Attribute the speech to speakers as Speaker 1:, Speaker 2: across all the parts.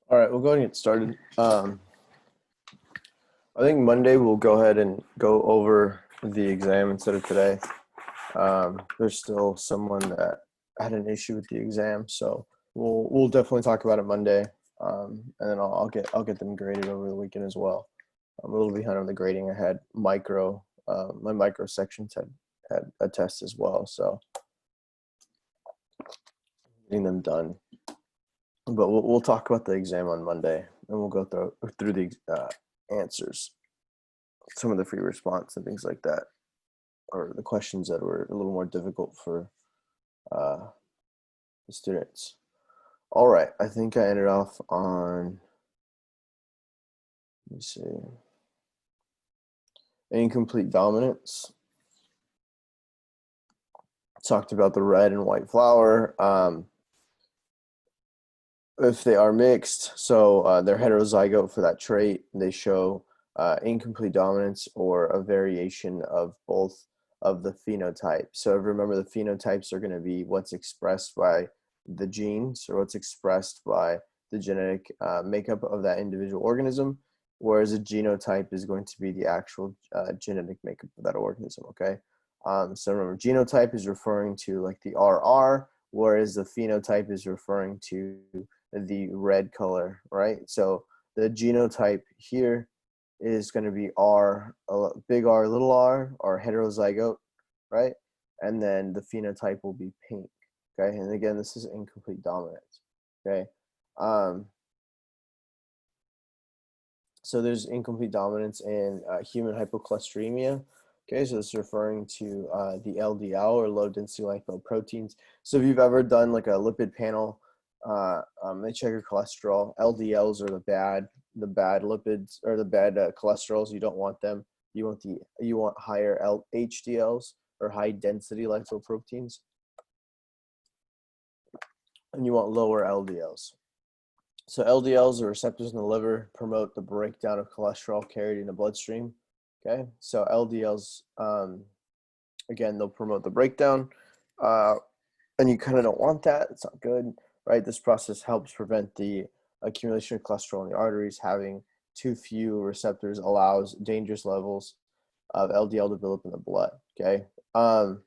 Speaker 1: All right, we'll go ahead and get started. I think Monday we'll go ahead and go over the exam instead of today. There's still someone that had an issue with the exam, so we'll definitely talk about it Monday, and then I'll get them graded over the weekend as well. I'm a little behind on the grading. I had my micro sections had a test as well, so getting them done. But we'll talk about the exam on Monday, and we'll go through the answers, some of the free response and things like that, or the questions that were a little more difficult for uh, the students. All right, I think I ended off on, let me see, incomplete dominance. Talked about the red and white flower. If they are mixed, so they're heterozygote for that trait, they show incomplete dominance or a variation of both of the phenotype. So remember, the phenotypes are going to be what's expressed by the genes or what's expressed by the genetic makeup of that individual organism, whereas a genotype is going to be the actual genetic makeup of that organism, okay? So remember, genotype is referring to like the RR, whereas the phenotype is referring to the red color, right? So the genotype here is going to be R, big R, little r, or heterozygote, right? And then the phenotype will be pink, okay? And again, this is incomplete dominance, okay? So there's incomplete dominance in human hypocholesterolemia. Okay, so this is referring to the LDL or low density lipoproteins. So if you've ever done like a lipid panel, they check your cholesterol. LDLs are the bad lipids or the bad cholesterols. You don't want them. You want higher HDLs or high density lipoproteins, and you want lower LDLs. So LDLs are receptors in the liver, promote the breakdown of cholesterol carried in the bloodstream. Okay, so LDLs, again, they'll promote the breakdown, and you kind of don't want that. It's not good, right? This process helps prevent the accumulation of cholesterol in the arteries. Having too few receptors allows dangerous levels of LDL to build up in the blood. Okay, so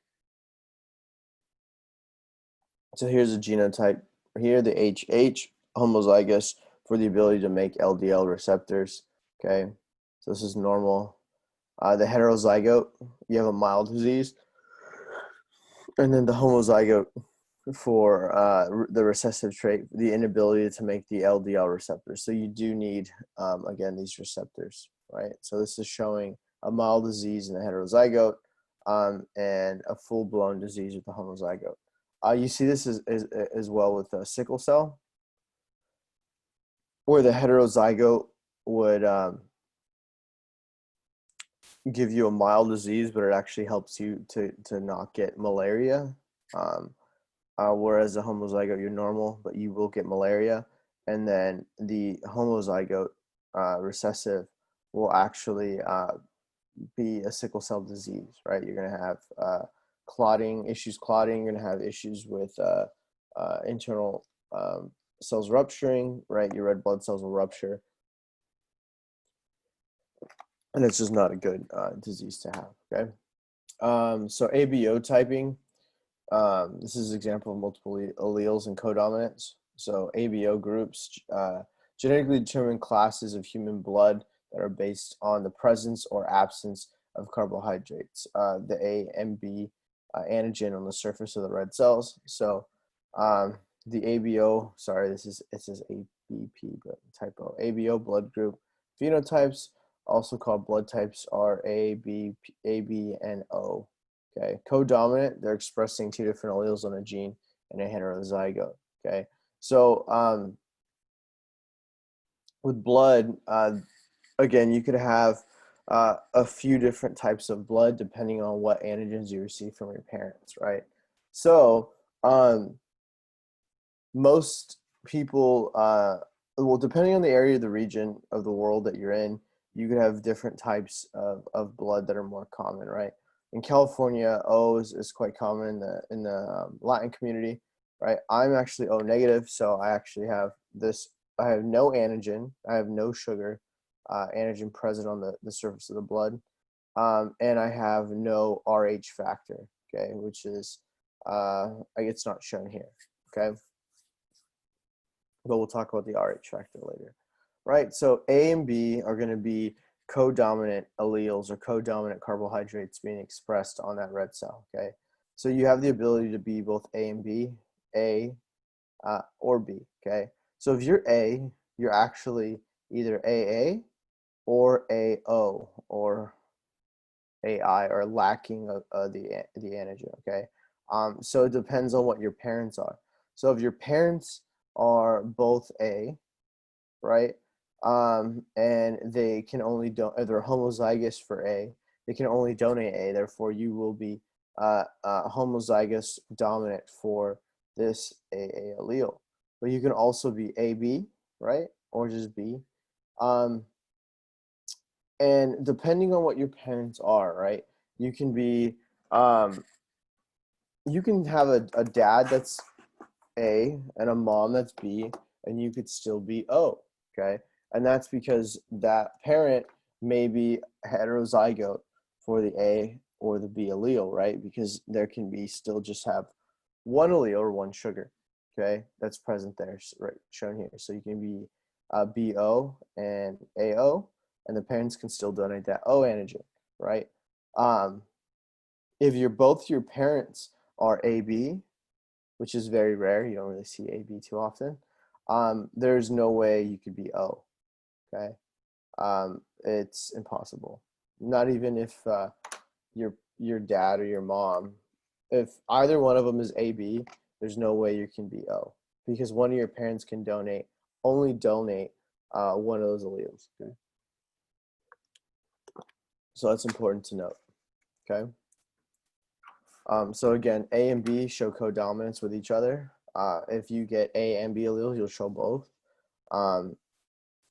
Speaker 1: here's a genotype. Here, the HH, homozygous for the ability to make LDL receptors. Okay, so this is normal. The heterozygote, you have a mild disease. And then the homozygote for the recessive trait, the inability to make the LDL receptors. So you do need, again, these receptors, right? So this is showing a mild disease in the heterozygote and a full-blown disease with the homozygote. You see this as well with sickle cell, where the heterozygote would give you a mild disease, but it actually helps you to not get malaria. Whereas the homozygote, you're normal, but you will get malaria. And then the homozygote recessive will actually be a sickle cell disease, right? You're going to have clotting, you're going to have issues with internal cells rupturing, right? Your red blood cells will rupture. And it's just not a good disease to have, okay? So ABO typing, this is an example of multiple alleles and codominance. So ABO groups genetically determine classes of human blood that are based on the presence or absence of carbohydrates, the A and B antigen on the surface of the red cells. So the ABO, sorry, it says ABP, but typo. ABO blood group phenotypes, also called blood types, are A, B, and O. Okay, codominant, they're expressing two different alleles on a gene in a heterozygote. Okay, so with blood, again, you could have a few different types of blood depending on what antigens you receive from your parents, right? So most people, well, depending on the area of the region of the world that you're in, you could have different types of blood that are more common, right? In California, O is quite common in the Latin community, right? I'm actually O negative, so I actually have this no antigen, I have no sugar antigen present on the surface of the blood, and I have no Rh factor, okay, which is it's not shown here, okay, but we'll talk about the Rh factor later, right? So A and B are going to be codominant alleles or codominant carbohydrates being expressed on that red cell, okay? So you have the ability to be both A and B, A or B, okay? So if you're A, you're actually either AA or AO or AI or lacking the antigen, okay? So it depends on what your parents are. So if your parents are both A, right, and they can only they're homozygous for A, they can only donate A. Therefore, you will be homozygous dominant for this AA allele. But you can also be AB, right, or just B. And depending on what your parents are, right, you can be, you can have a dad that's A and a mom that's B, and you could still be O, okay? And that's because that parent may be heterozygote for the A or the B allele, right? Because there can be still just have one allele or one sugar, okay? That's present there, right, shown here. So you can be BO and AO, and the parents can still donate that O antigen, right? If both your parents are AB, which is very rare, you don't really see AB too often, there's no way you could be O, okay? It's impossible. Not even if your dad or your mom, if either one of them is AB, there's no way you can be O, because one of your parents can only donate one of those alleles, okay? So that's important to note, okay? So again, A and B show codominance with each other. If you get A and B alleles, you'll show both. And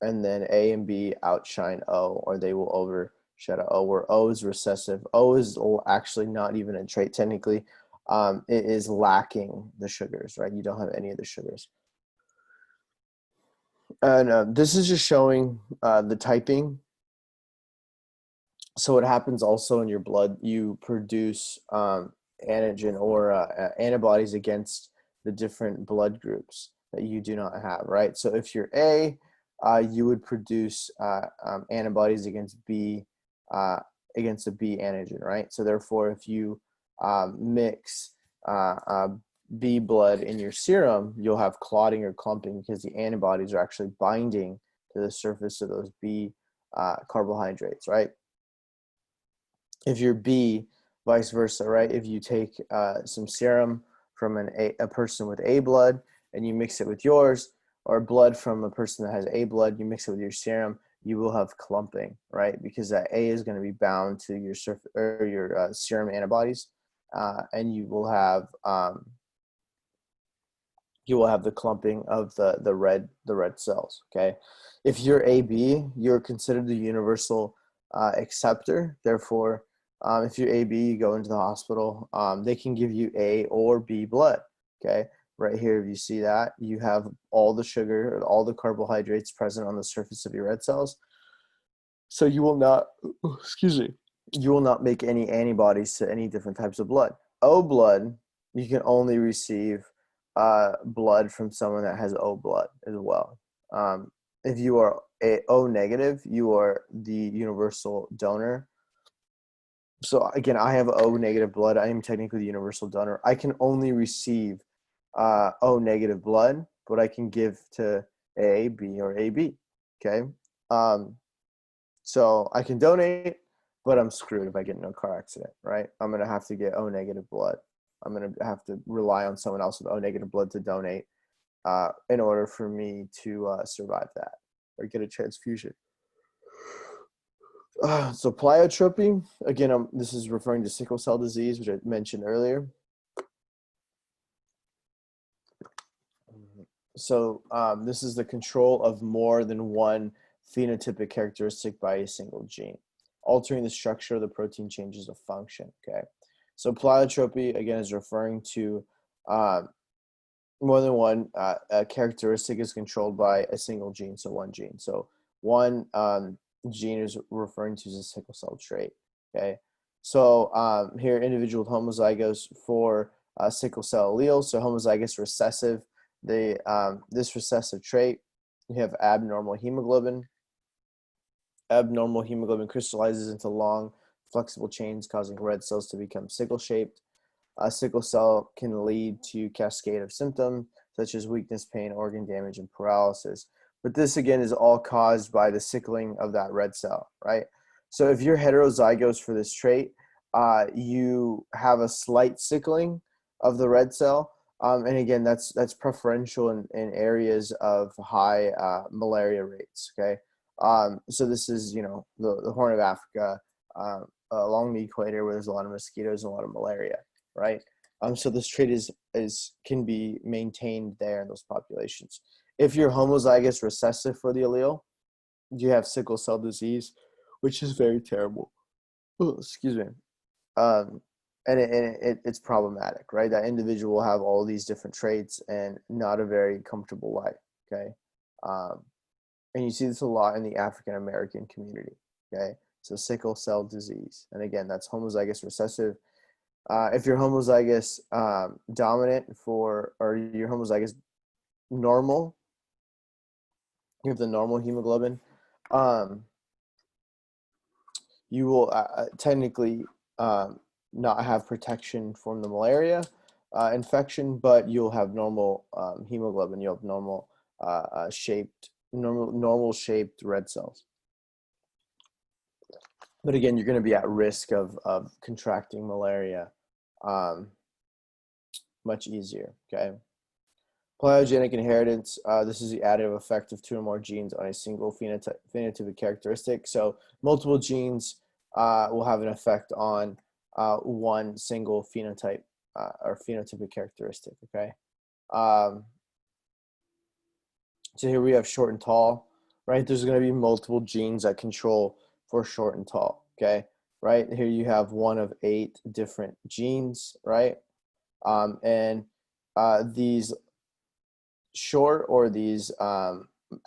Speaker 1: then A and B outshine O, or they will overshadow O, where O is recessive. O is actually not even a trait technically. It is lacking the sugars, right? You don't have any of the sugars. And this is just showing the typing. So what happens also in your blood, you produce antigen or antibodies against the different blood groups that you do not have, right? So if you're A, you would produce antibodies against B, against the B antigen, right? So therefore, if you mix B blood in your serum, you'll have clotting or clumping because the antibodies are actually binding to the surface of those B carbohydrates, right? If you're B, vice versa, right? If you take some serum from a person with A blood and you mix it with yours, or blood from a person that has A blood, you mix it with your serum, you will have clumping, right? Because that A is going to be bound to your serum antibodies, and you will have the clumping of the red cells. Okay, if you're AB, you're considered the universal acceptor. Therefore, if you're AB, you go into the hospital. They can give you A or B blood. Okay, right here, if you see that, you have all the sugar, or all the carbohydrates present on the surface of your red cells. So you will not, excuse me, you will not make any antibodies to any different types of blood. O blood, you can only receive blood from someone that has O blood as well. If you are O negative, you are the universal donor. So again, I have O negative blood. I am technically the universal donor. I can only receive O negative blood, but I can give to A, B, or AB. Okay. So I can donate, but I'm screwed if I get in a car accident, right? I'm going to have to get O negative blood. I'm going to have to rely on someone else with O negative blood to donate in order for me to survive that or get a transfusion. So pleiotropy, again, this is referring to sickle cell disease, which I mentioned earlier. So this is the control of more than one phenotypic characteristic by a single gene. Altering the structure of the protein changes the function, okay? So pleiotropy, again, is referring to more than one characteristic is controlled by a single gene, so one gene. So one gene is referring to as a sickle cell trait. Okay, so here individual homozygous for sickle cell allele, so homozygous recessive. This recessive trait, you have abnormal hemoglobin. Abnormal hemoglobin crystallizes into long, flexible chains, causing red cells to become sickle-shaped. Sickle cell can lead to cascade of symptoms such as weakness, pain, organ damage, and paralysis. But this again is all caused by the sickling of that red cell, right? So if you're heterozygous for this trait, you have a slight sickling of the red cell. And again, that's preferential in areas of high malaria rates, okay? So this is, the Horn of Africa, along the equator where there's a lot of mosquitoes and a lot of malaria, right? So this trait can be maintained there in those populations. If you're homozygous recessive for the allele, you have sickle cell disease, which is very terrible. Oh, excuse me. And it's problematic, right? That individual will have all these different traits and not a very comfortable life, okay? And you see this a lot in the African American community, okay? So sickle cell disease. And again, that's homozygous recessive. If you're homozygous dominant or you're homozygous normal, you have the normal hemoglobin, you will technically not have protection from the malaria infection, but you'll have normal hemoglobin. You'll have normal shaped red cells. But again, you're going to be at risk of contracting malaria much easier, okay? Pleiogenic inheritance, this is the additive effect of two or more genes on a single phenotypic characteristic. So multiple genes will have an effect on one single phenotype or phenotypic characteristic, okay? So here we have short and tall, right? There's going to be multiple genes that control for short and tall, okay? Right here you have one of 8 different genes, right? And these short or these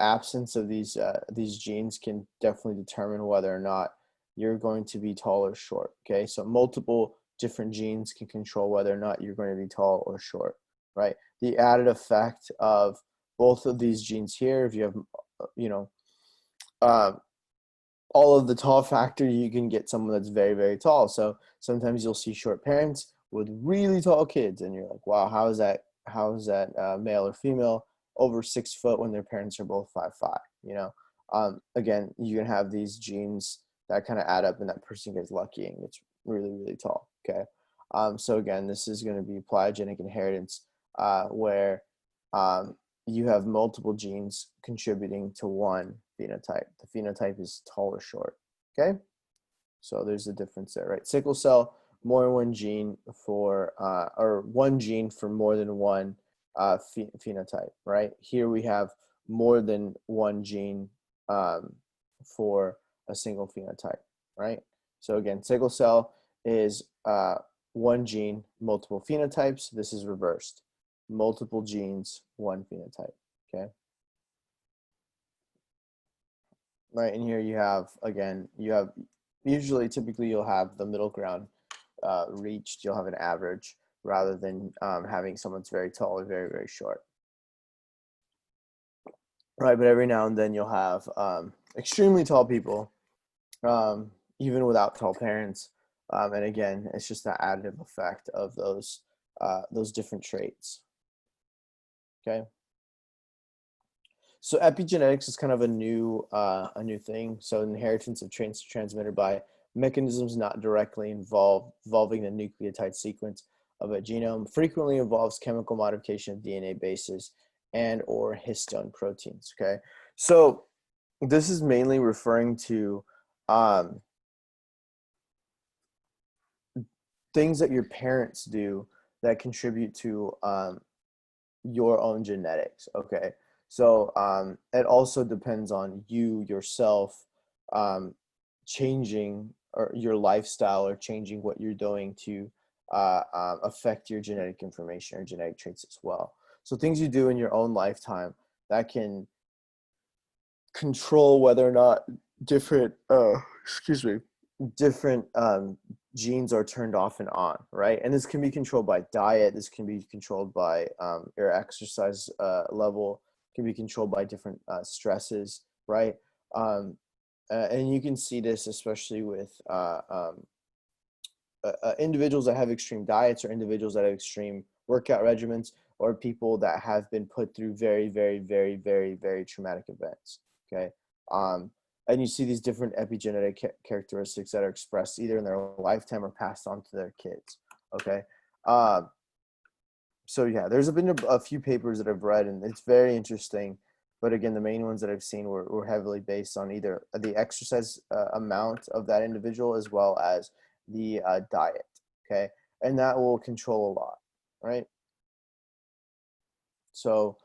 Speaker 1: absence of these genes can definitely determine whether or not you're going to be tall or short, okay? So multiple different genes can control whether or not you're going to be tall or short, right? The added effect of both of these genes here, if you have, all of the tall factor, you can get someone that's very, very tall. So sometimes you'll see short parents with really tall kids, and you're like, wow, how is that male or female over 6 foot when their parents are both 5'5"? Again, you can have these genes that kind of add up, and that person gets lucky and gets really, really tall. Okay. So again, this is going to be pleiogenic inheritance, where you have multiple genes contributing to one phenotype. The phenotype is tall or short, okay? So there's a difference there, right? Sickle cell, more than one gene for, or one gene for more than one phenotype, right? Here we have more than one gene for a single phenotype, right? So again, sickle cell is one gene, multiple phenotypes. This is reversed. Multiple genes, one phenotype, okay? Right, and here you have, again, typically you'll have the middle ground reached. You'll have an average rather than having someone that's very tall or very, very short. Right, but every now and then you'll have extremely tall people, even without tall parents. And again, it's just the additive effect of those different traits. Okay. So epigenetics is kind of a new thing. So inheritance of traits transmitted by mechanisms not directly involving the nucleotide sequence of a genome frequently involves chemical modification of DNA bases and or histone proteins. Okay, so this is mainly referring to things that your parents do that contribute to your own genetics. Okay, so it also depends on you yourself changing or your lifestyle or changing what you're doing to affect your genetic information or genetic traits as well. So things you do in your own lifetime that can control whether or not different, different genes are turned off and on, right? And this can be controlled by diet. This can be controlled by your exercise level. Can be controlled by different stresses, right? And you can see this especially with individuals that have extreme diets, or individuals that have extreme workout regimens, or people that have been put through very, very, very, very, very traumatic events. Okay. And you see these different epigenetic characteristics that are expressed either in their lifetime or passed on to their kids. Okay. So yeah, there's been a few papers that I've read, and it's very interesting. But again, the main ones that I've seen were heavily based on either the exercise amount of that individual as well as the diet. Okay. And that will control a lot, right? So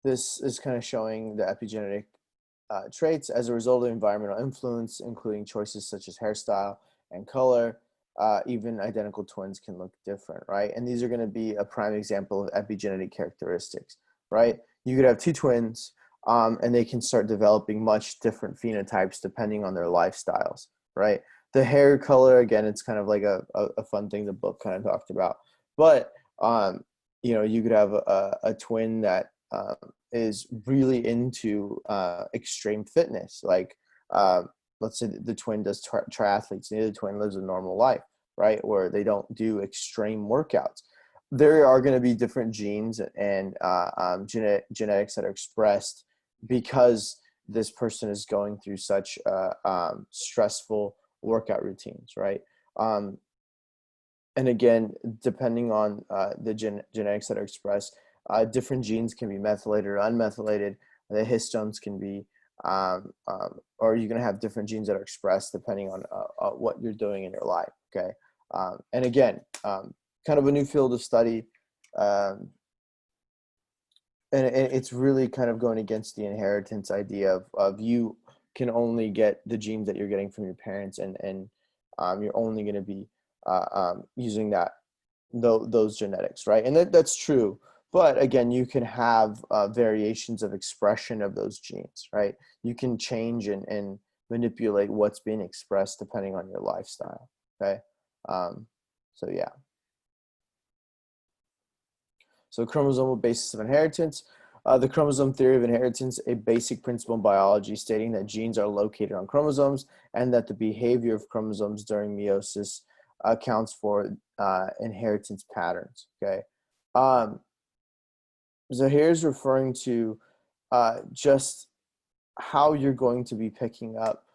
Speaker 1: this is kind of showing the epigenetic traits as a result of environmental influence, including choices such as hairstyle and color. Even identical twins can look different, right? And these are going to be a prime example of epigenetic characteristics, right? You could have two twins, and they can start developing much different phenotypes depending on their lifestyles, right? The hair color, again, it's kind of like a fun thing the book kind of talked about. But, you could have a twin that is really into extreme fitness. Like, let's say the twin does triathletes, and the other twin lives a normal life, right? Where they don't do extreme workouts. There are going to be different genes and genetics that are expressed because this person is going through such stressful workout routines, right? And again, depending on the genetics that are expressed, different genes can be methylated or unmethylated. The histones can be, or you're going to have different genes that are expressed depending on what you're doing in your life. Okay. And again, kind of a new field of study. And it's really kind of going against the inheritance idea of you can only get the genes that you're getting from your parents, and you're only going to be using those genetics, right? And that's true. But again, you can have variations of expression of those genes, right? You can change and manipulate what's being expressed depending on your lifestyle, okay? So yeah. So chromosomal basis of inheritance. The chromosome theory of inheritance, a basic principle in biology stating that genes are located on chromosomes and that the behavior of chromosomes during meiosis accounts for inheritance patterns, okay? So here's referring to just how you're going to be picking up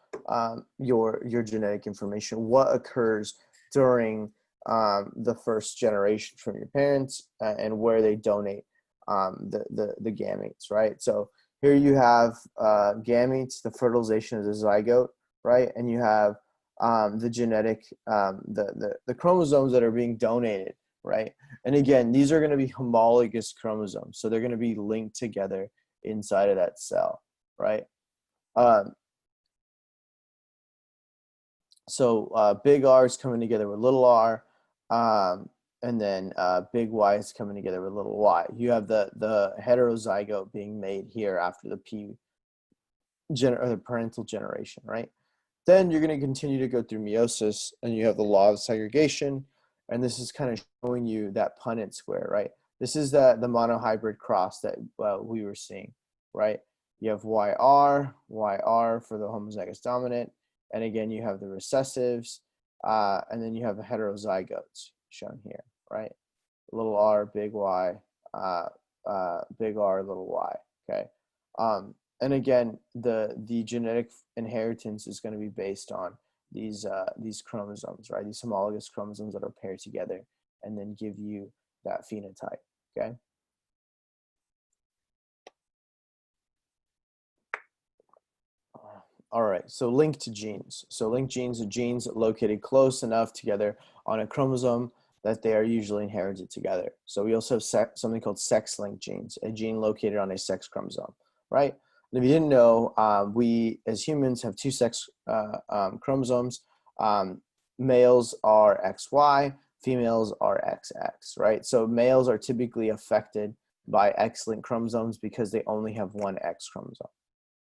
Speaker 1: your genetic information, what occurs during the first generation from your parents, and where they donate the gametes, right? So here you have gametes, the fertilization of the zygote, right? And you have the genetic, the chromosomes that are being donated, right? And again, these are going to be homologous chromosomes. So they're going to be linked together inside of that cell, right? So big R is coming together with little r, and then big Y is coming together with little y. You have the heterozygote being made here after the or the parental generation, right? Then you're going to continue to go through meiosis, and you have the law of segregation, and this is kind of showing you that Punnett square, right? This is the monohybrid cross that we were seeing, right? You have YR for the homozygous dominant, and again, you have the recessives, and then you have the heterozygotes shown here, right? Little r, big Y, big R, little y, okay? And again, the genetic inheritance is going to be based on these chromosomes, right? These homologous chromosomes that are paired together and then give you that phenotype, okay? All right, so linked genes. So linked genes are genes located close enough together on a chromosome that they are usually inherited together. So we also have something called sex-linked genes, a gene located on a sex chromosome, right? And if you didn't know, we as humans have two sex chromosomes. Males are XY, females are XX, right? So males are typically affected by X-linked chromosomes because they only have one X chromosome,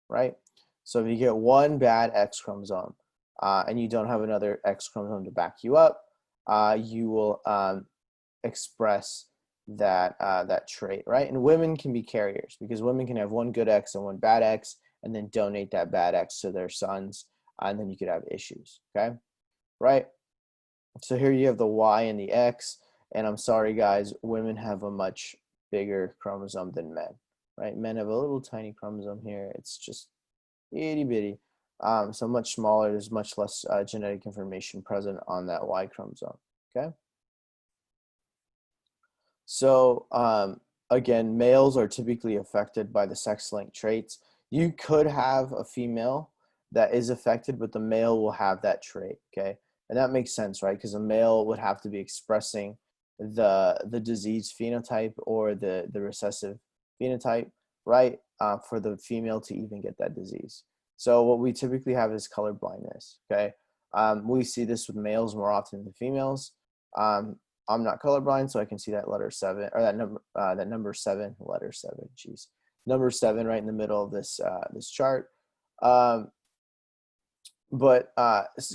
Speaker 1: right? So if you get one bad X chromosome and you don't have another X chromosome to back you up, you will express that trait, right? And women can be carriers because women can have one good X and one bad X and then donate that bad X to their sons, and then you could have issues, okay? Right? So here you have the Y and the X, and I'm sorry guys, women have a much bigger chromosome than men, right? Men have a little tiny chromosome here. It's just itty bitty. So much smaller, there's much less genetic information present on that Y chromosome, okay? So again, males are typically affected by the sex-linked traits. You could have a female that is affected, but the male will have that trait, okay? And that makes sense, right? Because a male would have to be expressing the disease phenotype or the recessive phenotype, right? For the female to even get that disease. So what we typically have is color blindness, okay? We see this with males more often than females. I'm not colorblind, so I can see that letter 7 or that number 7, letter 7. Geez, number 7 right in the middle of this this chart. But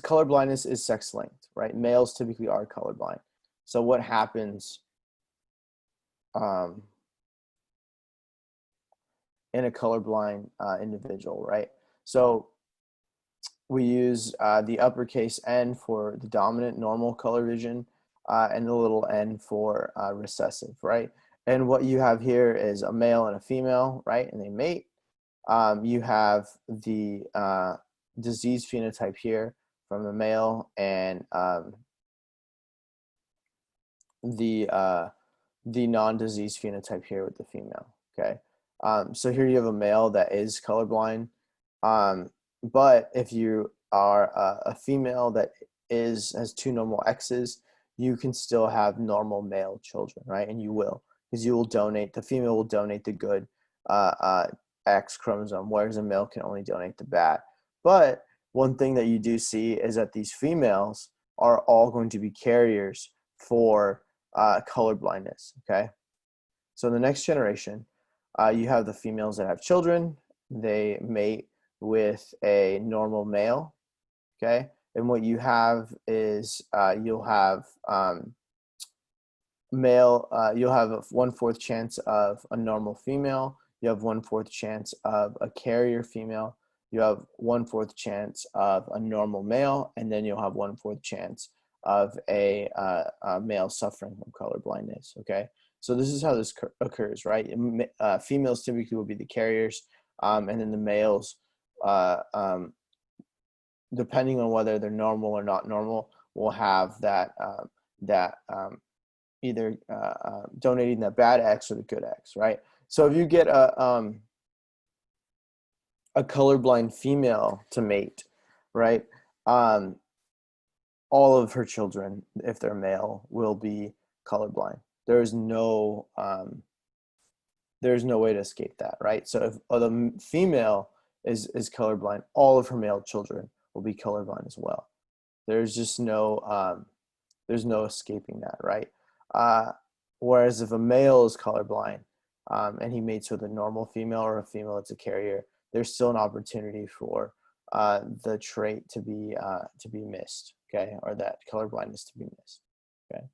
Speaker 1: color blindness is sex linked, right? Males typically are colorblind. So what happens in a colorblind individual, right? So we use the uppercase N for the dominant normal color vision and the little n for recessive, right? And what you have here is a male and a female, right? And they mate. You have the disease phenotype here from the male and the non-disease phenotype here with the female, okay? So here you have a male that is colorblind. But if you are a female that has 2 normal X's, you can still have normal male children, right? And you will, because you will donate, the female will donate the good X chromosome, whereas a male can only donate the bad. But one thing that you do see is that these females are all going to be carriers for color blindness, okay? So in the next generation, you have the females that have children. They mate with a normal male, okay? And what you have is you'll have you'll have a 1/4 chance of a normal female. You have 1/4 chance of a carrier female. You have 1/4 chance of a normal male, and then you'll have 1/4 chance of a male suffering from color blindness, okay? So this is how this occurs, right? Females typically will be the carriers, and then the males, depending on whether they're normal or not normal, will have that either donating the bad X or the good X, right? So if you get a colorblind female to mate, right? All of her children, if they're male, will be colorblind. There's no way to escape that, right? So if the female is colorblind, all of her male children will be colorblind as well. There's just no escaping that, right? Whereas if a male is colorblind and he mates with a normal female or a female that's a carrier, there's still an opportunity for the trait to be missed, okay, or that color blindness to be missed, okay.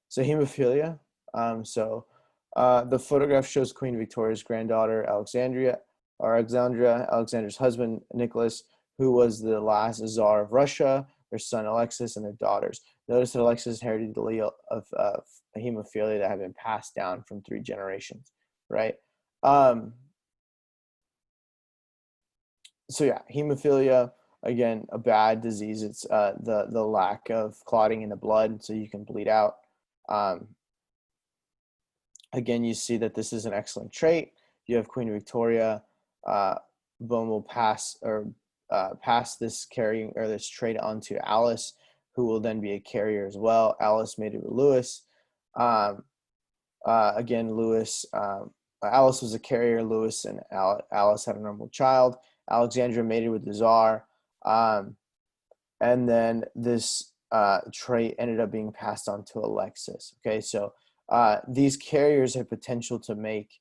Speaker 1: So hemophilia. The photograph shows Queen Victoria's granddaughter Alexandra's husband Nicholas, who was the last Tsar of Russia, their son Alexis, and their daughters. Notice that Alexis inherited the allele of hemophilia that had been passed down from 3 generations, right? So yeah, hemophilia, again, a bad disease. It's the lack of clotting in the blood, so you can bleed out. Again, you see that this is an excellent trait. You have Queen Victoria. Boom will pass this carrying or this trait on to Alice, who will then be a carrier as well. Alice mated with Louis. Again, Alice was a carrier. Louis and Alice had a normal child. Alexandra mated with the Tsar. And then this trait ended up being passed on to Alexis. Okay, so these carriers have potential to make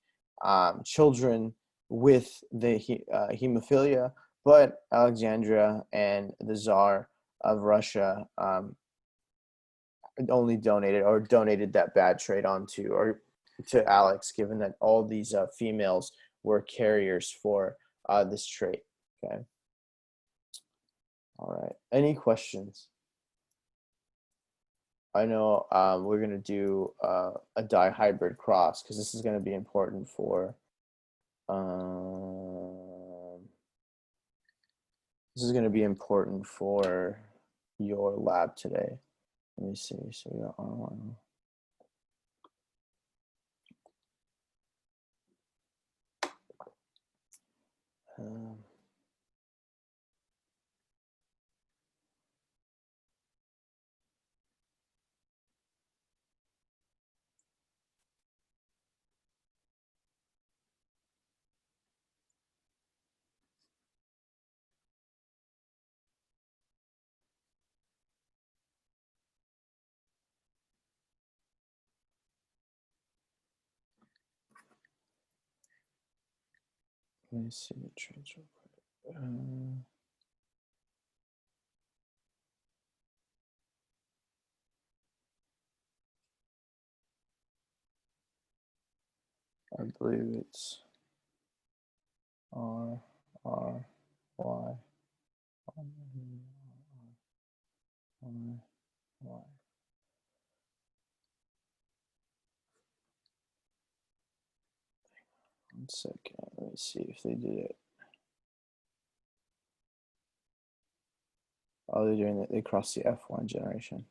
Speaker 1: children with the hemophilia, but Alexandria and the Tsar of Russia only donated that bad trait onto or to Alex, given that all these females were carriers for this trait. Okay. All right. Any questions? I know we're going to do a dihybrid cross because this is going to be important for your lab today. Let me see. So we got R1. Let me see the traits real quick. I believe it's R, R, Y, Y, Y. One second. Let me see if they did it. Oh, they're doing it. They crossed the F1 generation.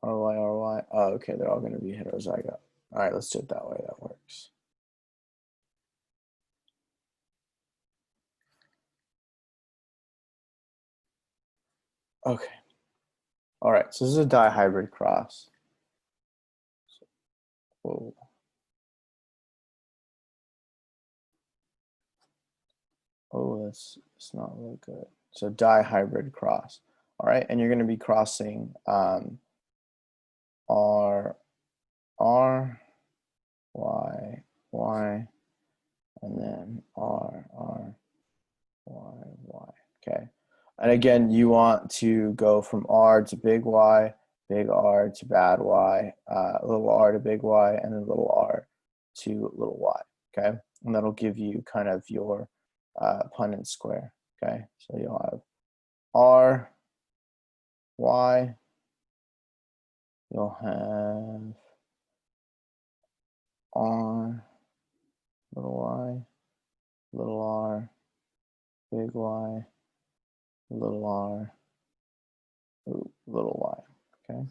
Speaker 1: RY, RY. Oh, okay. They're all going to be heterozygote. All right, let's do it that way. That works. Okay. All right. So this is a dihybrid cross. Whoa. Oh, that's not really good. So dihybrid cross. All right, and you're going to be crossing R, R, Y, Y, and then R, R, Y, Y. Okay. And again, you want to go from R to big Y, big R to bad Y, little r to big Y, and then little r to little y. Okay. And that'll give you kind of your Punnett square. Okay. So you'll have R, Y, you'll have R, little y, little r, big Y, little r, little y. Okay.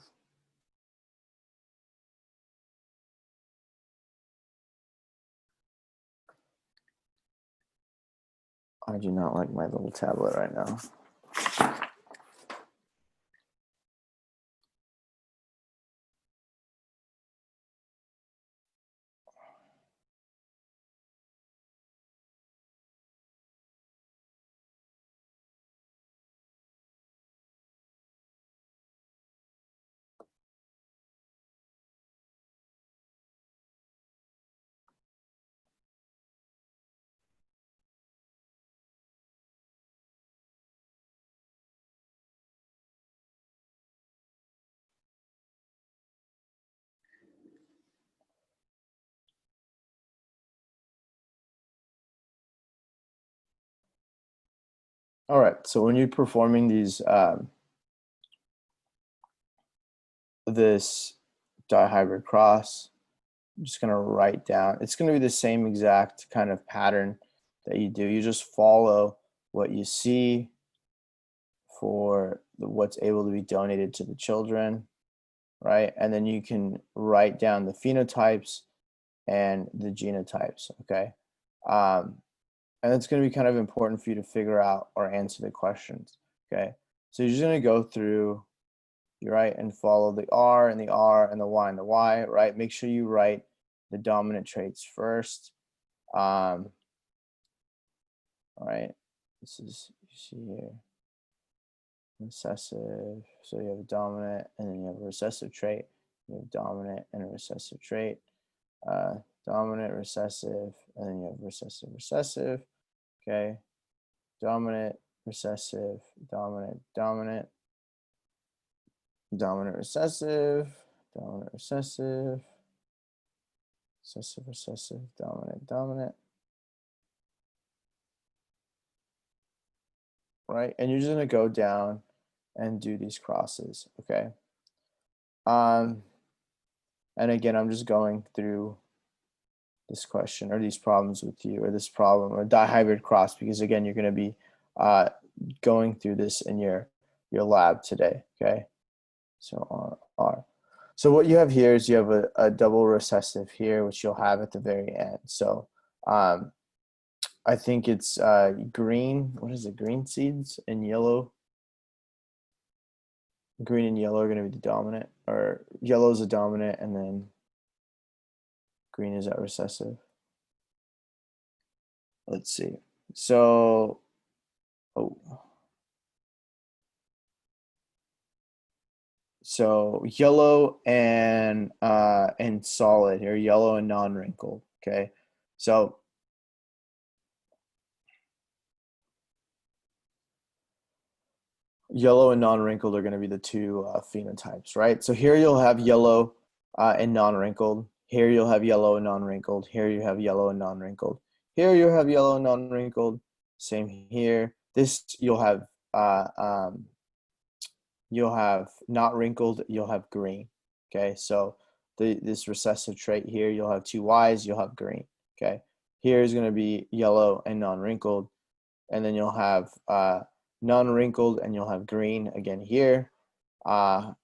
Speaker 1: I do not like my little tablet right now. All right, so when you're performing these, this dihybrid cross, I'm just gonna write down, it's gonna be the same exact kind of pattern that you do. You just follow what you see for what's able to be donated to the children, right? And then you can write down the phenotypes and the genotypes, okay? And it's going to be kind of important for you to figure out or answer the questions, okay? So you're just going to go through, you right, and follow the R and the R and the Y and the Y, right? Make sure you write the dominant traits first. All right, this is, you see here. recessive. So you have a dominant, and then you have a recessive trait. You have dominant and a recessive trait. Dominant, recessive, and then you have recessive, recessive. Okay. Dominant, recessive, dominant, dominant, dominant, recessive, dominant, recessive, recessive, recessive, dominant, dominant. Right? And you're just going to go down and do these crosses, okay? And again, I'm just going through this question or these problems with you, or this problem or dihybrid cross, because again, you're going to be going through this in your lab today, okay? So R. So what you have here is you have a double recessive here, which you'll have at the very end. So I think it's green. What is it? Green seeds and yellow. Green and yellow are going to be the dominant, or yellow is a dominant, and then green is that recessive. Let's see. So, so yellow and solid, or yellow and non-wrinkled. Okay, so yellow and non-wrinkled are going to be the two phenotypes, right? So here you'll have yellow and non-wrinkled. Here you'll have yellow and non-wrinkled. Here you have yellow and non-wrinkled. Here you'll have yellow and non-wrinkled. Same here. This you'll have not wrinkled. You'll have green. Okay, so this recessive trait here, you'll have two Y's. You'll have green. Okay, here is going to be yellow and non-wrinkled, and then you'll have non-wrinkled, and you'll have green again here, and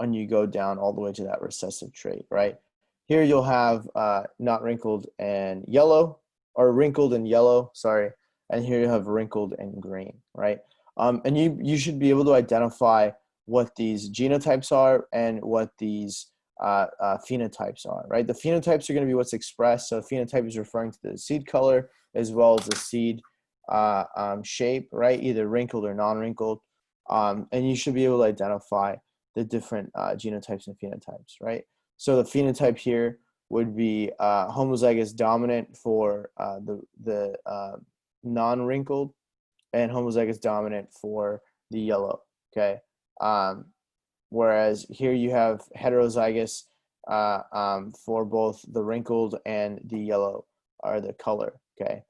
Speaker 1: you go down all the way to that recessive trait, right? Here you'll have not wrinkled and yellow, or wrinkled and yellow, sorry, and here you have wrinkled and green, right? And you should be able to identify what these genotypes are and what these phenotypes are, right? The phenotypes are going to be what's expressed. So phenotype is referring to the seed color as well as the seed shape, right? Either wrinkled or non-wrinkled. And you should be able to identify the different genotypes and phenotypes, right? So the phenotype here would be homozygous dominant for the non-wrinkled, and homozygous dominant for the yellow, okay? Whereas here you have heterozygous for both the wrinkled and the yellow, or the color, okay?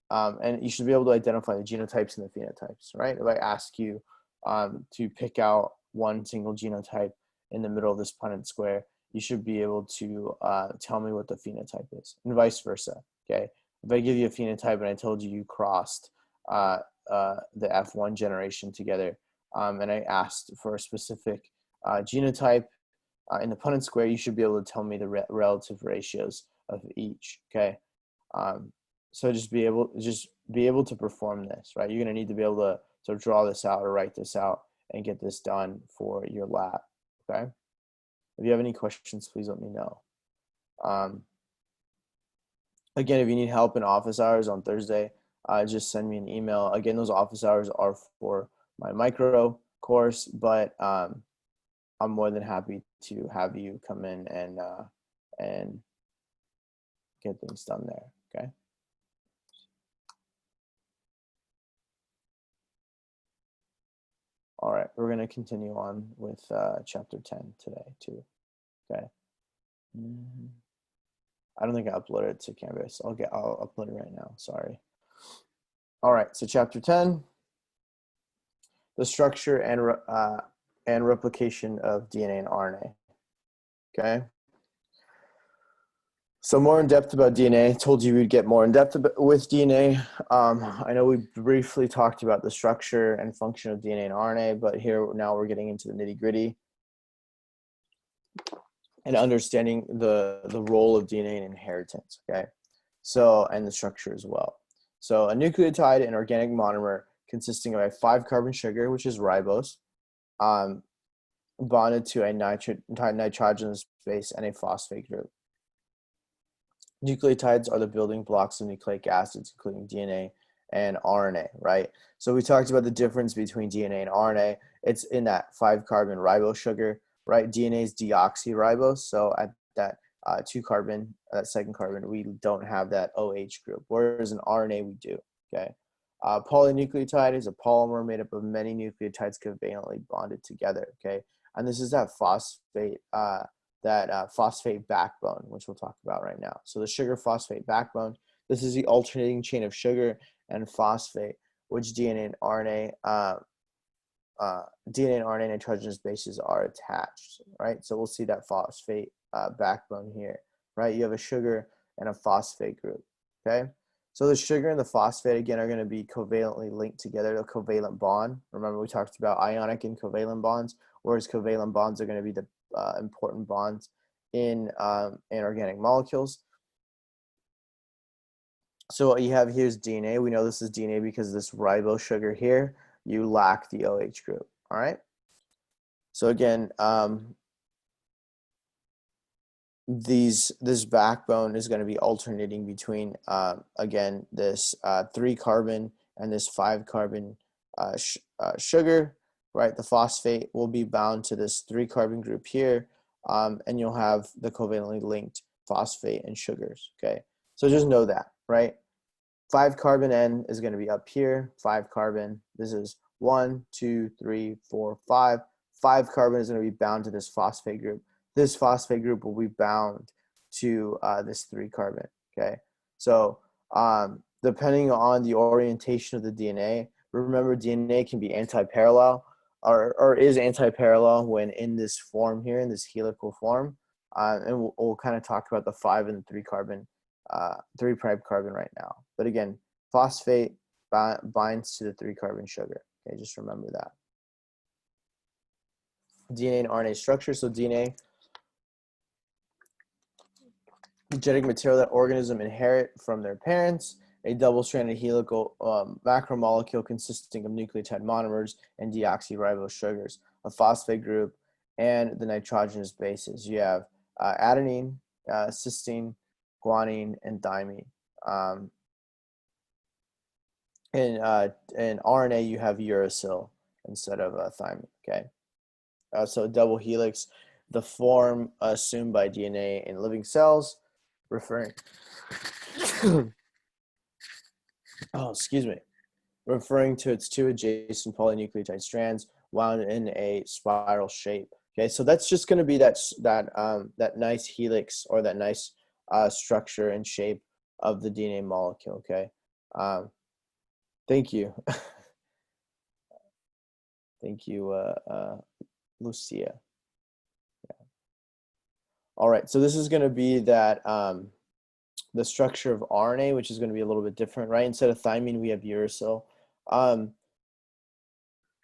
Speaker 1: And you should be able to identify the genotypes and the phenotypes, right? If I ask you to pick out one single genotype in the middle of this Punnett square, you should be able to tell me what the phenotype is, and vice versa, okay? If I give you a phenotype and I told you crossed the F1 generation together, and I asked for a specific genotype in the Punnett square, you should be able to tell me the relative ratios of each, okay? So just be able to perform this, right? You're going to need to be able to draw this out or write this out and get this done for your lab, okay? If you have any questions, please let me know. Again, if you need help in office hours on Thursday, just send me an email. Again, those office hours are for my micro course, but I'm more than happy to have you come in and get things done there, okay? All right, we're going to continue on with chapter 10 today too, okay? I don't think I uploaded it to Canvas. I'll upload it right now, sorry. All right, so chapter 10, the structure and replication of DNA and RNA, okay? So more in depth about DNA. Told you we'd get more in depth with DNA. I know we briefly talked about the structure and function of DNA and RNA, but here now we're getting into the nitty gritty and understanding the role of DNA in inheritance, okay? So, and the structure as well. So a nucleotide, an organic monomer consisting of a 5-carbon sugar, which is ribose, bonded to a nitrogenous base and a phosphate group. Nucleotides are the building blocks of nucleic acids, including DNA and RNA, right? So we talked about the difference between DNA and RNA. It's in that 5-carbon ribose sugar, right? DNA is deoxyribose, so at that 2-carbon, that second carbon, we don't have that OH group, whereas in RNA we do, okay? Polynucleotide is a polymer made up of many nucleotides covalently bonded together, okay? And this is that phosphate backbone, which we'll talk about right now. So the sugar phosphate backbone, this is the alternating chain of sugar and phosphate, which DNA and RNA nitrogenous bases are attached, right? So we'll see that phosphate backbone here, right? You have a sugar and a phosphate group, okay? So the sugar and the phosphate, again, are going to be covalently linked together, a covalent bond. Remember, we talked about ionic and covalent bonds, whereas covalent bonds are going to be the important bonds in organic molecules. So what you have here is DNA. We know this is DNA because this ribose sugar here, you lack the OH group, all right? So again, this backbone is going to be alternating between, again, this 3-carbon and this 5-carbon sugar, right? The phosphate will be bound to this 3-carbon group here, and you'll have the covalently linked phosphate and sugars, okay? So just know that, right? 5-carbon N is going to be up here, 5-carbon. This is 1, 2, 3, 4, 5. 5-carbon is going to be bound to this phosphate group. This phosphate group will be bound to this 3-carbon, okay? So depending on the orientation of the DNA, remember DNA can be anti-parallel or is anti-parallel when in this form here, in this helical form. And we'll kind of talk about the 5 and the 3-carbon, 3' carbon right now. But again, phosphate binds to the 3-carbon sugar, okay? Just remember that. DNA and RNA structure. So DNA, genetic material that organisms inherit from their parents, a double-stranded helical macromolecule consisting of nucleotide monomers and deoxyribose sugars, a phosphate group, and the nitrogenous bases. You have adenine, cysteine, guanine, and thymine. In RNA, you have uracil instead of thymine, okay? So double helix, the form assumed by DNA in living cells, referring referring to its 2 adjacent polynucleotide strands wound in a spiral shape. Okay, so that's just going to be that nice helix, or that nice structure and shape of the DNA molecule. Okay, thank you, thank you, Lucia. Yeah. All right, so this is going to be that the structure of RNA, which is going to be a little bit different, right? Instead of thymine, we have uracil.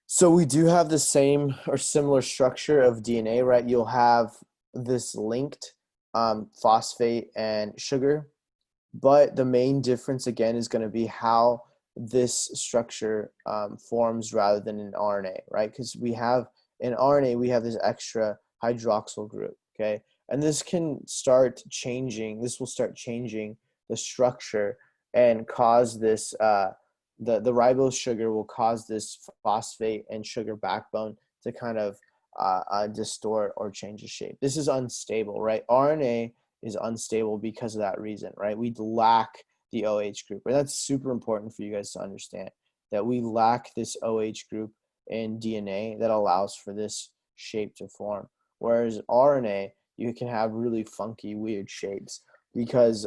Speaker 1: So we do have the same or similar structure of DNA, right? You'll have this linked phosphate and sugar, but the main difference again is going to be how this structure forms rather than in RNA, right? Because we have in RNA, we have this extra hydroxyl group, okay? And this can start changing, this will start changing the structure and cause this, the ribose sugar will cause this phosphate and sugar backbone to kind of distort or change the shape. This is unstable, right? RNA is unstable because of that reason, right? We lack the OH group, and that's super important for you guys to understand, that we lack this OH group in DNA that allows for this shape to form. Whereas RNA, you can have really funky, weird shapes because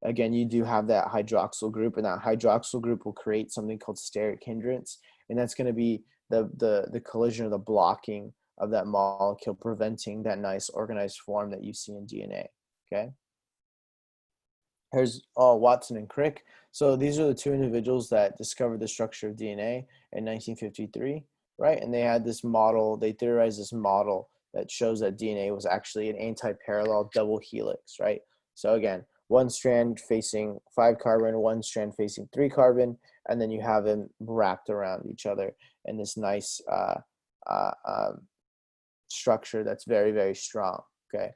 Speaker 1: again, you do have that hydroxyl group, and that hydroxyl group will create something called steric hindrance, and that's going to be the collision or the blocking of that molecule, preventing that nice organized form that you see in DNA. Okay. Here's Watson and Crick. So these are the 2 individuals that discovered the structure of DNA in 1953, right? And they had this model, they theorized this model that shows that DNA was actually an anti-parallel double helix, right? So again, 1 strand facing 5-carbon, 1 strand facing 3-carbon, and then you have them wrapped around each other in this nice structure that's very, very strong, okay?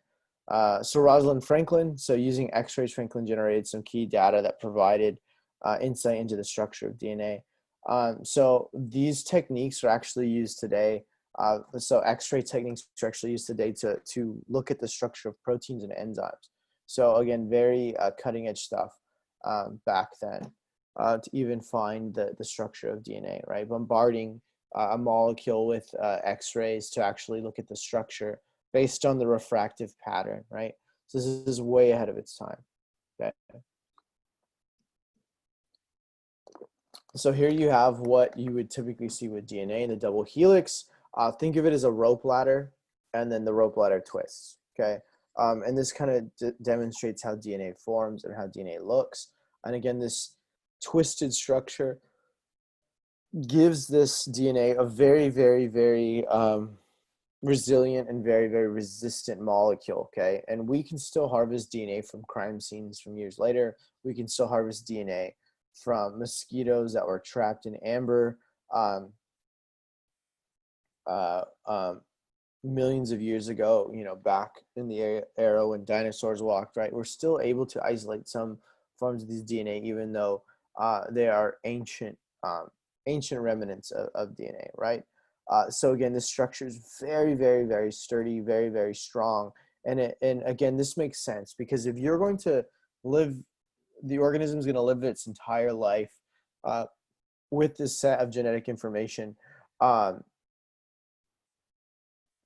Speaker 1: So Rosalind Franklin, so using X-rays, Franklin generated some key data that provided insight into the structure of DNA. So these techniques are actually used today. So X-ray techniques are actually used today to look at the structure of proteins and enzymes. So again, very cutting edge stuff back then to even find the structure of DNA, right? Bombarding a molecule with X-rays to actually look at the structure based on the refractive pattern, right? So this is way ahead of its time. Okay. So here you have what you would typically see with DNA in the double helix. Think of it as a rope ladder, and then the rope ladder twists, okay? And this kind of demonstrates how DNA forms and how DNA looks. And again, this twisted structure gives this DNA a very, very, very resilient and very, very resistant molecule, okay? And we can still harvest DNA from crime scenes from years later. We can still harvest DNA from mosquitoes that were trapped in amber uh, um, millions of years ago, you know, back in the era when dinosaurs walked, right? We're still able to isolate some forms of these DNA, even though they are ancient remnants of DNA, right? So again, this structure is very, very, very sturdy, very, very strong. And again, this makes sense because if you're going to live, the organism is going to live its entire life uh, with this set of genetic information. Um,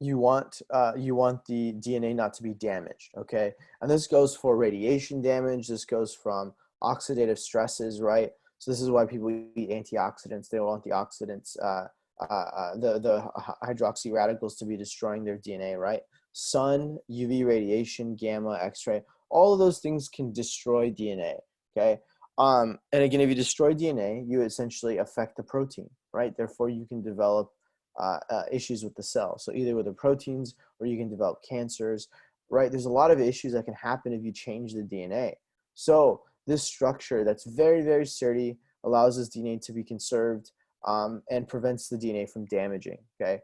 Speaker 1: you want the DNA not to be damaged, okay? And this goes for radiation damage. This goes from oxidative stresses, right? So this is why people eat antioxidants. They don't want the oxidants, the hydroxy radicals to be destroying their DNA, right? Sun, UV radiation, gamma, X-ray, all of those things can destroy DNA, okay? And again, if you destroy DNA, you essentially affect the protein, right? Therefore, you can develop issues with the cell. So either with the proteins or you can develop cancers, right? There's a lot of issues that can happen if you change the DNA. So this structure that's very, very sturdy allows this DNA to be conserved and prevents the DNA from damaging, okay?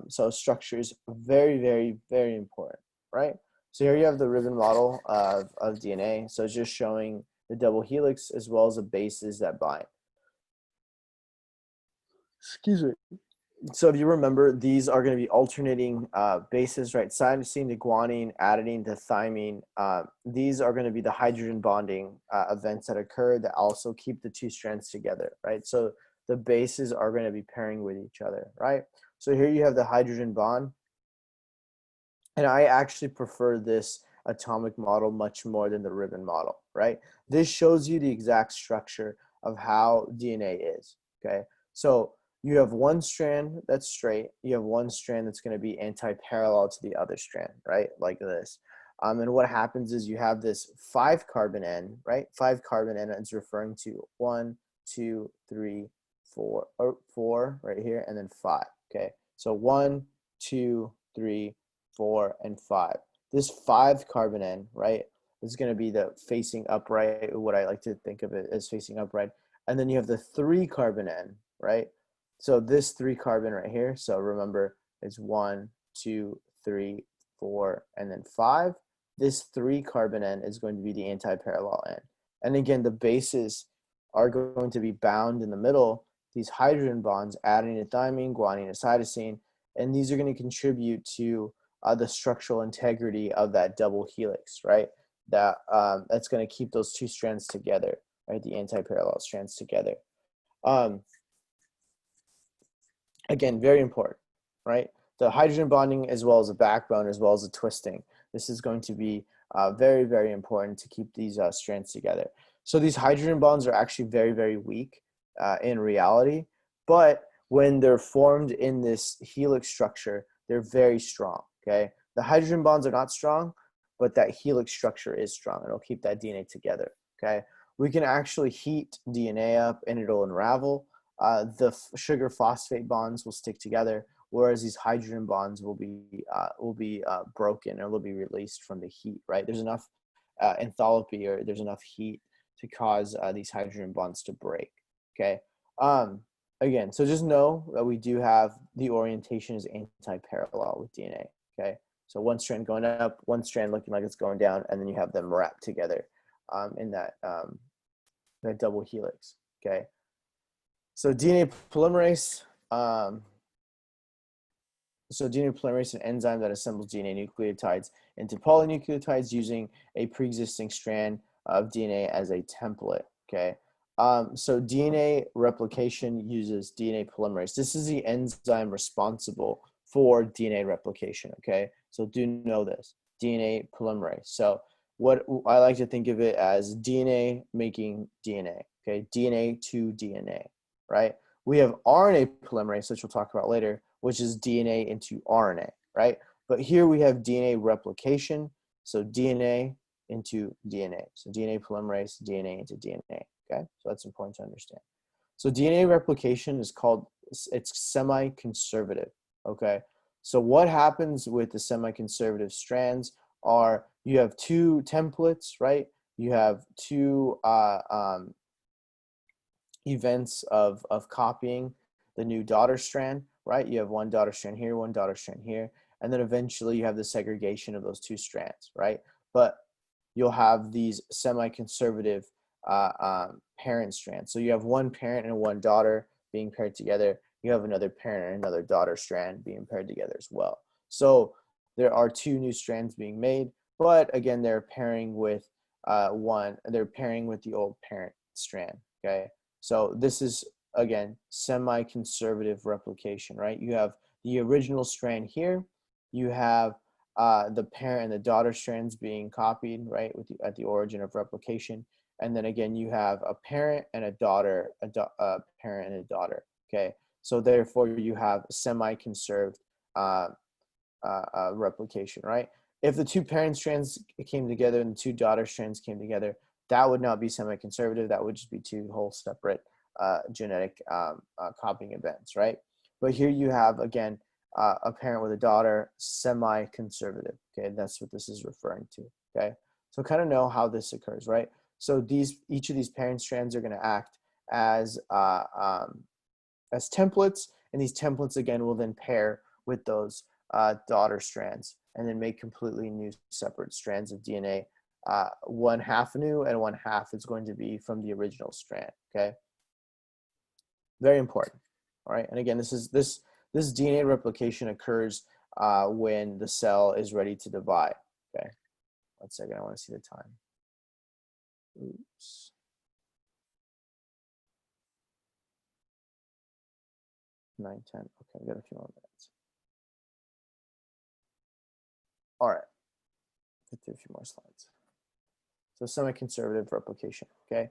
Speaker 1: So structure is very, very, very important, right? So here you have the ribbon model of DNA. So it's just showing the double helix as well as the bases that bind. Excuse me. So if you remember, these are going to be alternating bases, right? Cytosine to guanine, adenine to thymine. These are going to be the hydrogen bonding events that occur that also keep the two strands together, right? So the bases are going to be pairing with each other, right? So here you have the hydrogen bond. And I actually prefer this atomic model much more than the ribbon model, right? This shows you the exact structure of how DNA is, okay? So you have one strand that's straight. You have one strand that's going to be anti-parallel to the other strand, right? Like this. And what happens is you have this 5 carbon end, right? 5 carbon end is referring to 1, 2, 3, 4, or 4 right here, and then 5, okay? So 1, 2, 3, 4, and 5. This 5 carbon end, right, is going to be the facing upright, what I like to think of it as facing upright. And then you have the 3 carbon end, right? So this 3 carbon right here, so remember it's 1, 2, 3, 4, and then 5. This 3 carbon end is going to be the anti-parallel end. And again, the bases are going to be bound in the middle, these hydrogen bonds, adenine to thymine, guanine to cytosine, and these are going to contribute to the structural integrity of that double helix, right? That's going to keep those two strands together, right? The anti-parallel strands together. Again, very important, right? The hydrogen bonding as well as the backbone as well as the twisting. This is going to be very, very important to keep these strands together. So these hydrogen bonds are actually very, very weak in reality, but when they're formed in this helix structure, they're very strong, okay? The hydrogen bonds are not strong, but that helix structure is strong. It'll keep that DNA together, okay? We can actually heat DNA up and it'll unravel. The sugar phosphate bonds will stick together, whereas these hydrogen bonds will be broken or will be released from the heat, right? There's enough enthalpy, or there's enough heat to cause these hydrogen bonds to break, okay? Again, so just know that we do have the orientation is anti-parallel with DNA, okay? So one strand going up, one strand looking like it's going down, and then you have them wrapped together in that that double helix, okay? So DNA polymerase, an enzyme that assembles DNA nucleotides into polynucleotides using a pre-existing strand of DNA as a template, okay? So DNA replication uses DNA polymerase. This is the enzyme responsible for DNA replication, okay? So do know this, DNA polymerase. So what I like to think of it as DNA making DNA, okay? DNA to DNA, right? We have RNA polymerase, which we'll talk about later, which is DNA into RNA, right? But here we have DNA replication, so DNA into DNA. So DNA polymerase, DNA into DNA, okay? So that's important to understand. So DNA replication is called, it's semi-conservative, okay? So what happens with the semi-conservative strands are you have two templates, right? You have two events of copying the new daughter strand, right? You have one daughter strand here, one daughter strand here, and then eventually you have the segregation of those two strands, right? But you'll have these semi-conservative parent strands. So you have one parent and one daughter being paired together. You have another parent and another daughter strand being paired together as well. So there are two new strands being made, but again, they're pairing with they're pairing with the old parent strand, okay? So this is, again, semi-conservative replication, right? You have the original strand here. You have the parent and the daughter strands being copied, right, at the origin of replication. And then again, you have a parent and a daughter, a parent and a daughter, okay? So therefore, you have semi-conserved replication, right? If the two parent strands came together and the two daughter strands came together, that would not be semi-conservative. That would just be two whole separate genetic copying events, right? But here you have, again, a parent with a daughter, semi-conservative, okay? That's what this is referring to, okay? So kind of know how this occurs, right? So each of these parent strands are going to act as templates, and these templates, again, will then pair with those daughter strands and then make completely new separate strands of DNA. One half new and one half is going to be from the original strand, okay? Very important, all right? And again, this DNA replication occurs when the cell is ready to divide, okay? 1 second, I want to see the time. Oops. Nine, 10, okay, we got a few more minutes. All right, get through a few more slides. So semi-conservative replication, okay?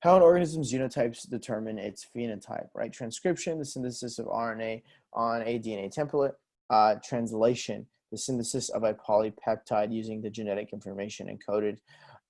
Speaker 1: How an organism's genotypes determine its phenotype, right? Transcription, the synthesis of RNA on a DNA template. Translation, the synthesis of a polypeptide using the genetic information encoded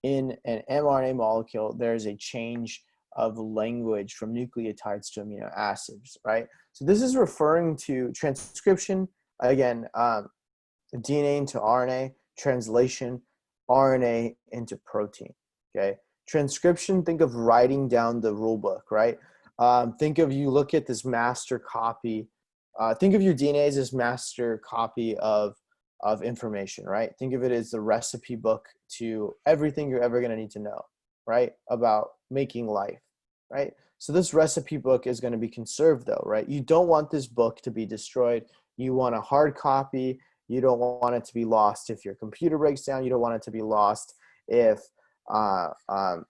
Speaker 1: in an mRNA molecule. There is a change of language from nucleotides to amino acids, right? So this is referring to transcription, again, DNA into RNA, translation, RNA into protein, okay? Transcription, think of writing down the rule book, right? Think of, you look at this master copy, think of your DNA as this master copy of information, right? Think of it as the recipe book to everything you're ever gonna need to know, right? About making life, right? So this recipe book is gonna be conserved though, right? You don't want this book to be destroyed. You want a hard copy. You don't want it to be lost if your computer breaks down. You don't want it to be lost if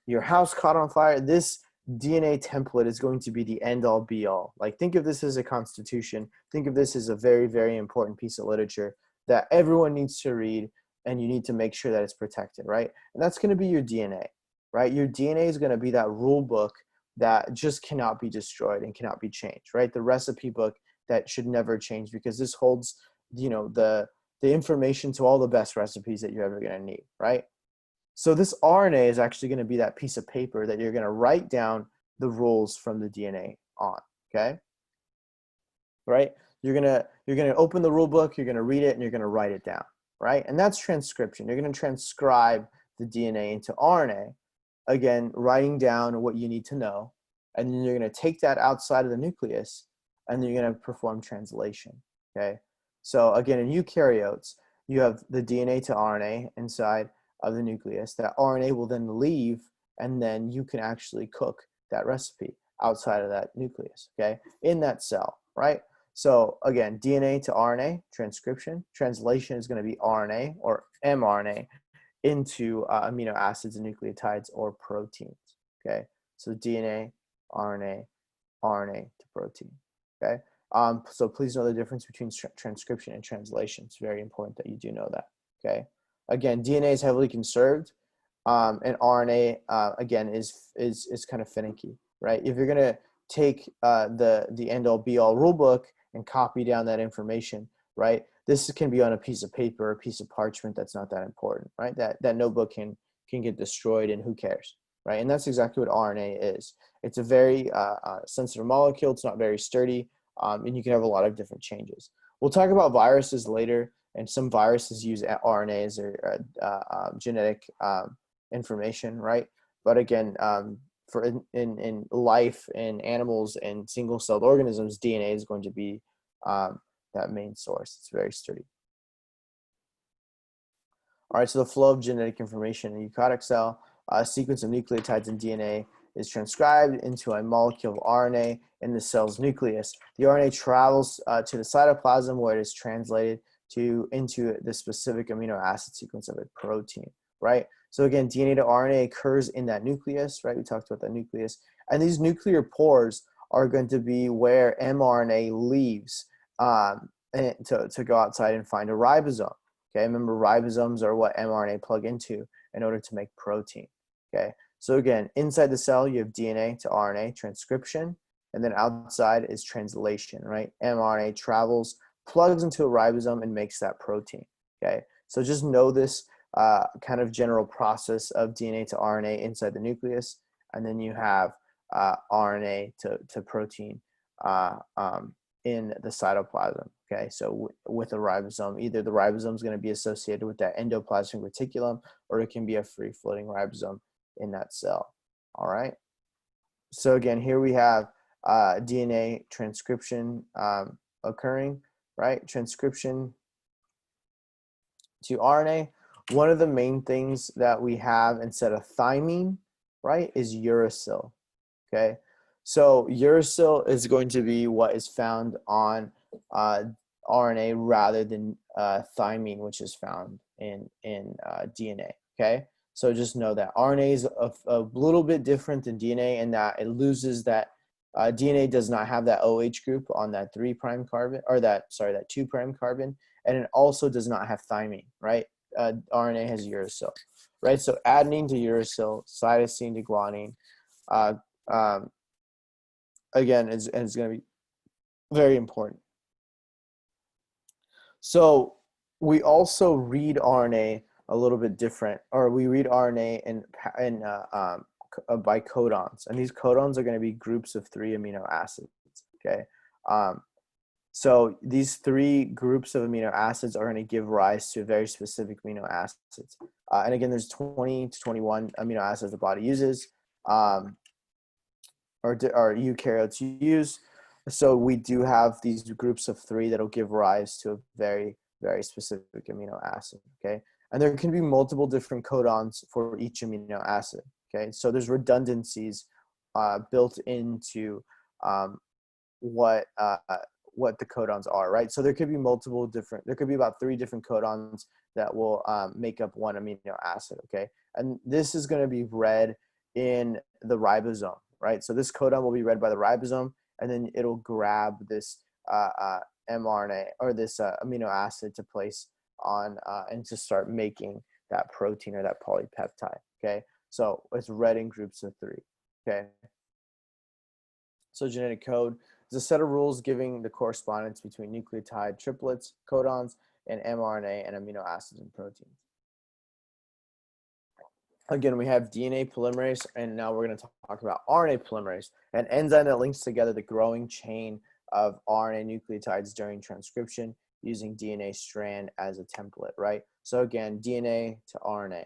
Speaker 1: your house caught on fire. This DNA template is going to be the end all be all. Like, think of this as a constitution. Think of this as a very, very important piece of literature that everyone needs to read, and you need to make sure that it's protected, right? And that's going to be your DNA, right? Your DNA is going to be that rule book that just cannot be destroyed and cannot be changed, right? The recipe book that should never change, because this holds, you know, the information to all the best recipes that you're ever going to need, right? So this RNA is actually going to be that piece of paper that you're going to write down the rules from the DNA on, okay? Right? You're going to open the rule book, you're going to read it, and you're going to write it down, right? And that's transcription. You're going to transcribe the DNA into RNA, again, writing down what you need to know, and then you're going to take that outside of the nucleus, and then you're going to perform translation, okay? So again, in eukaryotes, you have the DNA to RNA inside of the nucleus. That RNA will then leave and then you can actually cook that recipe outside of that nucleus, okay, in that cell, right? So again, DNA to RNA, transcription. Translation is going to be RNA or mRNA into amino acids and nucleotides or proteins, okay? So DNA, RNA, RNA to protein, okay? So please know the difference between transcription and translation. It's very important that you do know that, okay? Again, DNA is heavily conserved, and RNA, again, is kind of finicky, right? If you're gonna take the end-all be-all rule book and copy down that information, right? This can be on a piece of paper, a piece of parchment that's not that important, right? That notebook can get destroyed, and who cares, right? And that's exactly what RNA is. It's a very sensitive molecule. It's not very sturdy, and you can have a lot of different changes. We'll talk about viruses later, and some viruses use RNAs or genetic information, right? But again, for in life, in animals and single-celled organisms, DNA is going to be that main source. It's very sturdy. All right, so the flow of genetic information in a eukaryotic cell, a sequence of nucleotides and DNA is transcribed into a molecule of RNA in the cell's nucleus. The RNA travels to the cytoplasm where it is translated into the specific amino acid sequence of a protein, right? So again, DNA to RNA occurs in that nucleus, right? We talked about the nucleus. And these nuclear pores are going to be where mRNA leaves to go outside and find a ribosome. Okay, remember ribosomes are what mRNA plug into in order to make protein. Okay, so again, inside the cell, you have DNA to RNA transcription, and then outside is translation, right? mRNA travels, plugs into a ribosome, and makes that protein. Okay, so just know this kind of general process of DNA to RNA inside the nucleus, and then you have RNA to protein in the cytoplasm. Okay, so with a ribosome, either the ribosome is going to be associated with that endoplasmic reticulum, or it can be a free-floating ribosome in that cell. All right. So again, here we have DNA transcription occurring, right? Transcription to RNA. One of the main things that we have instead of thymine, right, is uracil. Okay, so uracil is going to be what is found on RNA rather than thymine, which is found in DNA. Okay, so just know that RNA is a little bit different than DNA in that it loses that DNA does not have that OH group on that 3' carbon, or that 2' carbon, and it also does not have thymine, right? RNA has uracil, right? So adenine to uracil, cytosine to guanine, again, is going to be very important. So we also read RNA a little bit different, or we read RNA by codons, and these codons are going to be groups of 3 amino acids. Okay, so these 3 groups of amino acids are going to give rise to very specific amino acids. And again, there's 20 to 21 amino acids the body uses, or eukaryotes use. So we do have these groups of 3 that'll give rise to a very, very specific amino acid. Okay, and there can be multiple different codons for each amino acid. Okay, so there's redundancies built into what the codons are, right? So there could be there could be about 3 different codons that will make up one amino acid, okay? And this is going to be read in the ribosome, right? So this codon will be read by the ribosome, and then it'll grab this mRNA or this amino acid to place on and to start making that protein or that polypeptide, okay? So it's read in groups of 3, okay? So genetic code is a set of rules giving the correspondence between nucleotide triplets, codons, and mRNA and amino acids and proteins. Again, we have DNA polymerase, and now we're going to talk about RNA polymerase, an enzyme that links together the growing chain of RNA nucleotides during transcription using DNA strand as a template, right? So again, DNA to RNA.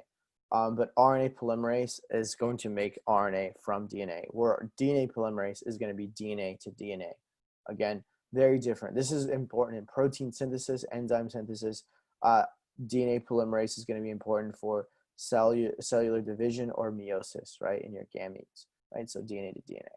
Speaker 1: But RNA polymerase is going to make RNA from DNA, where DNA polymerase is going to be DNA to DNA. Again, very different. This is important in protein synthesis, enzyme synthesis. DNA polymerase is going to be important for cellular division or meiosis, right, in your gametes, right? So DNA to DNA.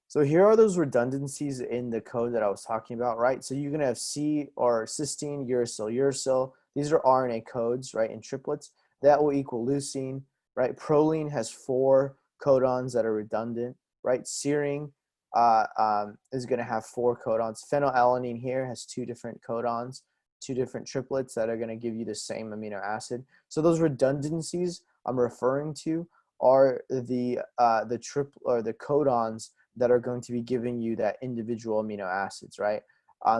Speaker 1: So here are those redundancies in the code that I was talking about, right? So you're gonna have C or cysteine, uracil, uracil. These are RNA codes, right, in triplets. That will equal leucine, right? Proline has 4 codons that are redundant, right? Serine is gonna have 4 codons. Phenylalanine here has 2 different codons, 2 different triplets that are gonna give you the same amino acid. So those redundancies I'm referring to are the codons that are going to be giving you that individual amino acids, right?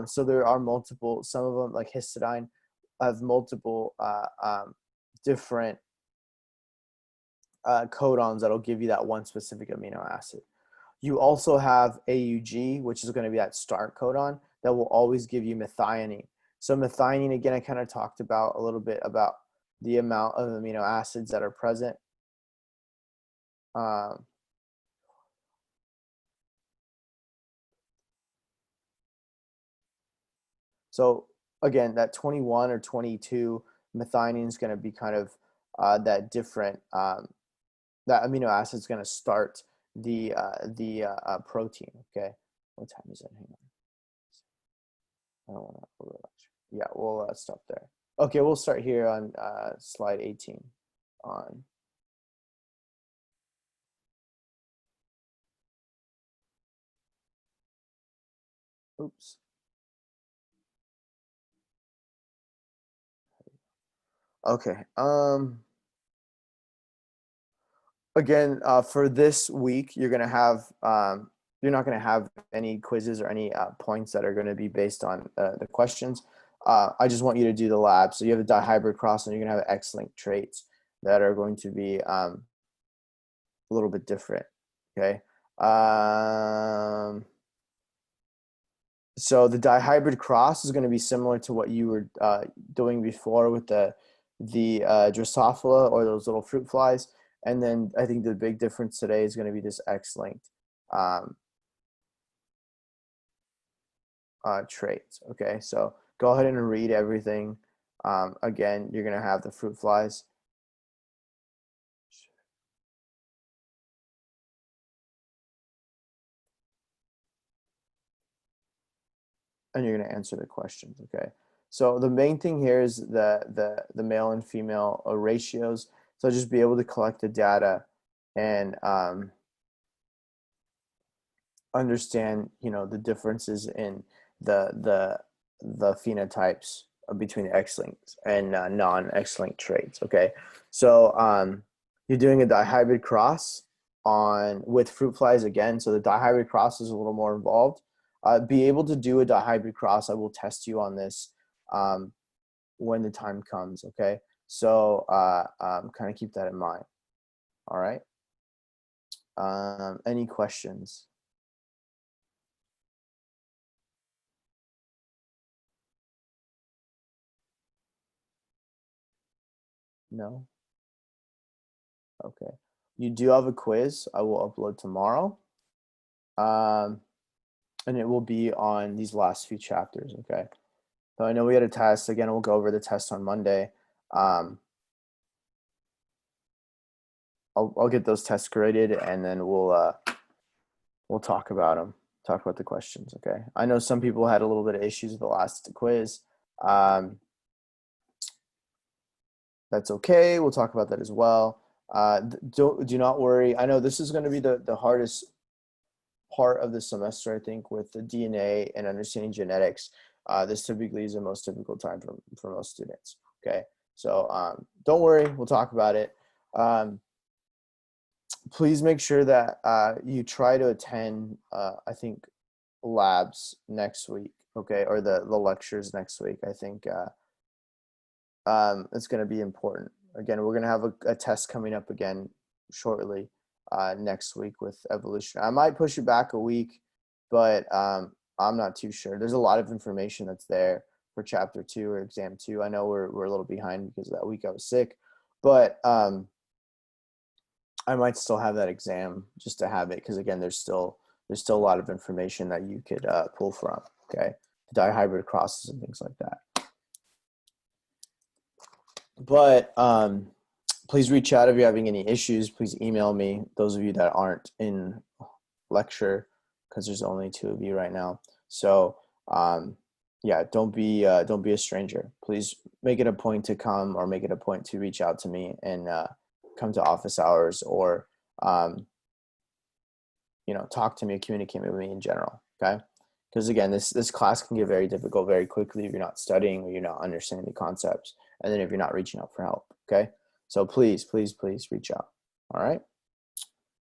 Speaker 1: So there are multiple, some of them like histidine have multiple different codons that'll give you that one specific amino acid. You also have AUG, which is going to be that start codon that will always give you methionine. So methionine, again, I kind of talked about a little bit about the amount of amino acids that are present. So again, that 21 or 22 methionine is going to be kind of that different, that amino acid is going to start the protein. Okay, what time is it? Hang on. I don't want to overlap. Yeah, we'll stop there. Okay, we'll start here on slide 18 on. Oops. Okay. Again, for this week, you're gonna have you're not gonna have any quizzes or any points that are gonna be based on the questions. I just want you to do the lab. So you have a dihybrid cross, and you're gonna have X-linked traits that are going to be a little bit different. Okay. So the dihybrid cross is going to be similar to what you were doing before with the Drosophila or those little fruit flies. And then I think the big difference today is going to be this X-linked traits. Okay, so go ahead and read everything. Again, you're going to have the fruit flies. And you're going to answer the questions. Okay, so the main thing here is the male and female ratios. So just be able to collect the data and understand, the differences in the phenotypes between X-linked and non-X-linked traits. Okay, so you're doing a dihybrid cross with fruit flies again. So the dihybrid cross is a little more involved. Be able to do a dihybrid cross. I will test you on this when the time comes. Okay, so kind of keep that in mind. All right. Any questions? No? Okay. You do have a quiz I will upload tomorrow. And it will be on these last few chapters, okay? So I know we had a test. Again, we'll go over the test on Monday. I'll get those tests graded, and then we'll talk about them, talk about the questions, okay? I know some people had a little bit of issues with the last quiz. That's okay. We'll talk about that as well. Do not worry. I know this is going to be the hardest part of the semester, I think, with the DNA and understanding genetics. This typically is the most difficult time for most students. Okay, so don't worry. We'll talk about it. Please make sure that you try to attend, I think, labs next week. Okay, or the lectures next week. I think it's going to be important. Again, we're going to have a test coming up again shortly next week with evolution. I might push it back a week, but I'm not too sure. There's a lot of information that's there for chapter 2 or exam 2. I know we're a little behind because that week I was sick, but I might still have that exam just to have it, because again, there's still a lot of information that you could pull from. Okay, dihybrid crosses and things like that. But please reach out if you're having any issues. Please email me. Those of you that aren't in lecture, because there's only two of you right now. So yeah, don't be a stranger. Please make it a point to come, or make it a point to reach out to me and come to office hours, or talk to me, communicate with me in general. Okay. Because again, this class can get very difficult very quickly if you're not studying or you're not understanding the concepts, and then if you're not reaching out for help. Okay. So please, please, please reach out. All right.